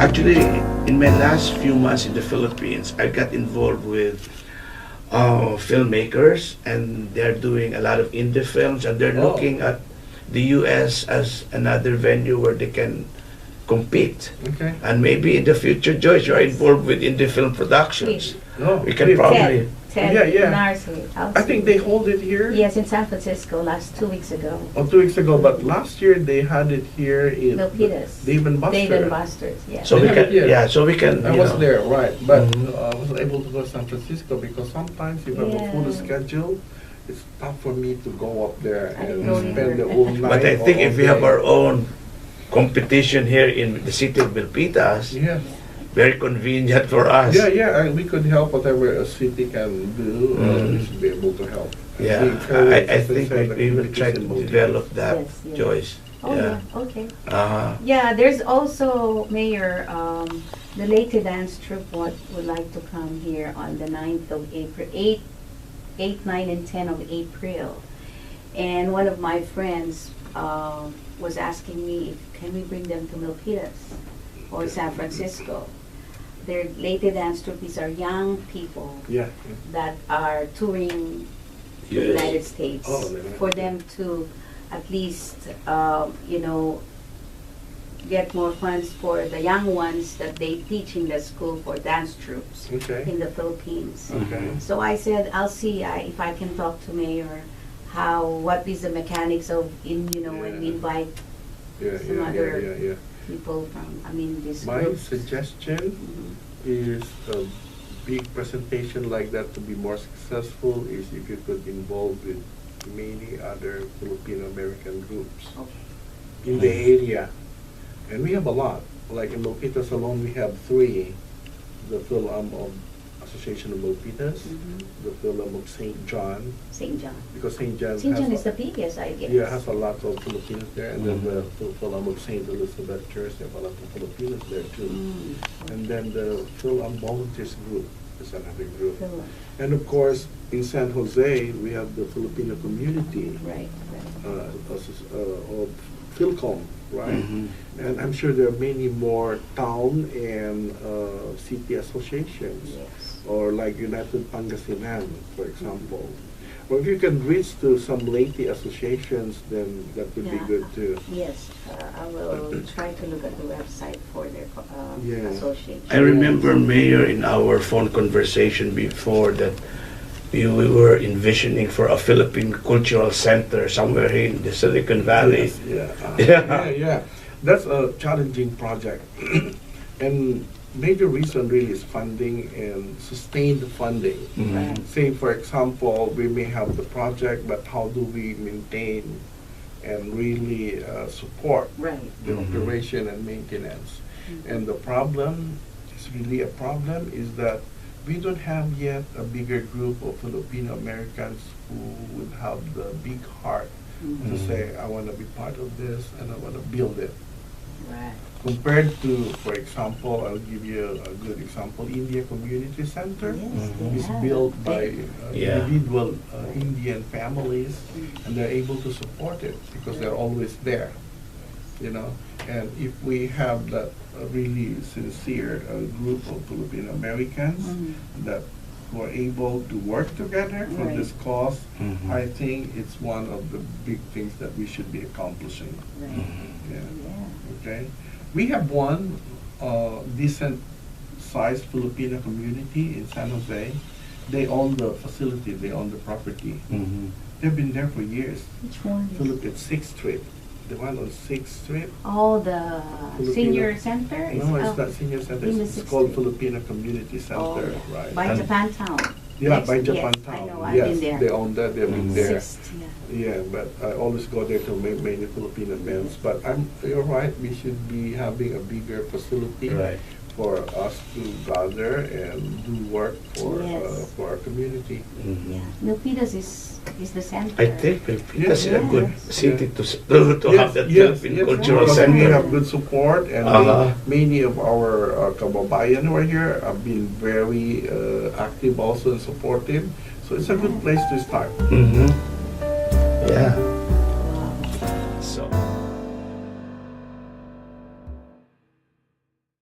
Actually, in my last few months in the Philippines, I got involved with filmmakers, and they're doing a lot of indie films, and they're looking at the U.S. as another venue where they can compete. Okay. And maybe in the future, Joyce, you're involved with indie film productions. No, We can probably. Ted Yeah. Narsley. I think they hold it here. Yes, in San Francisco last 2 weeks ago. 2 weeks ago, but last year they had it here in Milpitas. Dave and Buster. Dave and Buster's, yes. So we Yeah, can, yeah. yeah. So we can. I you was know. there, right, but Mhm. I wasn't able to go to San Francisco because sometimes if I have a full Yeah. schedule, it's tough for me to go up there I and know spend the either. whole night. But I think or if we have day. our own competition here in the city of Milpitas, Yeah, very convenient for us. yeah, and we could help whatever a city can do. We Mhm. should be able to help. Yeah, We encourage, I as think said, we will try to activities in Milpitas. develop that, Yes, yes. Joyce. Oh, yeah, okay. Uh, Yeah, there's also, Mayor, the Lady Dance Troupe would like to come here on the 9th of April, 8, 9, and 10 of April. And one of my friends was asking me, can we bring them to Milpitas or San Francisco? Their Lady Dance Troupe, these are young people Yeah, that are touring the Yes. United States, Oh, the United for them to at least, get more funds for the young ones that they teach in the school for dance troops okay, in the Philippines. okay. So I said, I'll see if I can talk to Mayor, what is the mechanics of, when we Yeah. invite Yeah, some yeah, other yeah. people from, this My group. suggestion Mhm. is a big presentation like that to be more successful is if you could involve with many other Filipino American groups Okay. in the area. And we have a lot. Like in Milpitas alone, we have 3. The Phil-Am of Association of Milpitas, Mhm. the Phil-Am of St. John, St. John. because St. John St. John has is the biggest, I guess. has a lot of Filipinos there, and then the Phil-Am of St. Elizabeth Church, they have a lot of Filipinos there too. Mm. And then the Phil-Am Volunteers Group is another group. Phil- And of course, in San Jose, we have the Filipino community Right, right. of Philcom, right? Mhm. And I'm sure there are many more town and city associations, Yes. or like United Pangasinan, for example. Or if you can reach to some lady associations, then that would be Yeah. good too. Yes, I will try to look at the website for their Yeah. association. I remember, Mayor, in our phone conversation before that we were envisioning for a Philippine cultural center somewhere in the Silicon Valley. Yes, Yeah. yeah. That's a challenging project. And major reason really is funding and sustained funding. Mhm. Right. Say, for example, we may have the project, but how do we maintain and really support Right. the Mhm. operation and maintenance? Mhm. And the problem is really a problem is that we don't have yet a bigger group of Filipino Americans who would have the big heart to Mhm. say, I want to be part of this and I want to build it. Right. Compared to, for example, I'll give you a good example, India Community Center Yes, Mhm. they is have. built by Yeah. individual Indian families, and they're able to support it because they're always there, And if we have that really sincere group of Filipino Americans Mhm. that were able to work together for Right. this cause, Mhm. I think it's one of the big things that we should be accomplishing. Right. Mhm. Yeah. Yeah. Okay, we have one decent sized Filipino community in San Jose. They own the facility, they own the property. Mhm. They've been there for years. Which one? Philip at 6th Street, the one on 6th Street. Oh, the Filipino- senior center? No, it's not senior center, in the it's 6th called Street. Filipino Community Oh, Center, yeah. right? By And- Japantown. Yeah, Next- by yes, Japantown. I know, I've Yes, been there. they own that, they've been Mhm. there. Sixth, yeah. Yeah, but I always go there to make many Filipino events. But you're right, we should be having a bigger facility Right. for us to gather and do work Yes. for our community. Mhm. Yeah. Milpitas is the center. I think Milpitas is a good Yes. city to have that Philippine cultural because we center. have good support, and many of our kababayan who are here have been very active also and supportive. So it's a good place to start. Mhm. Yeah.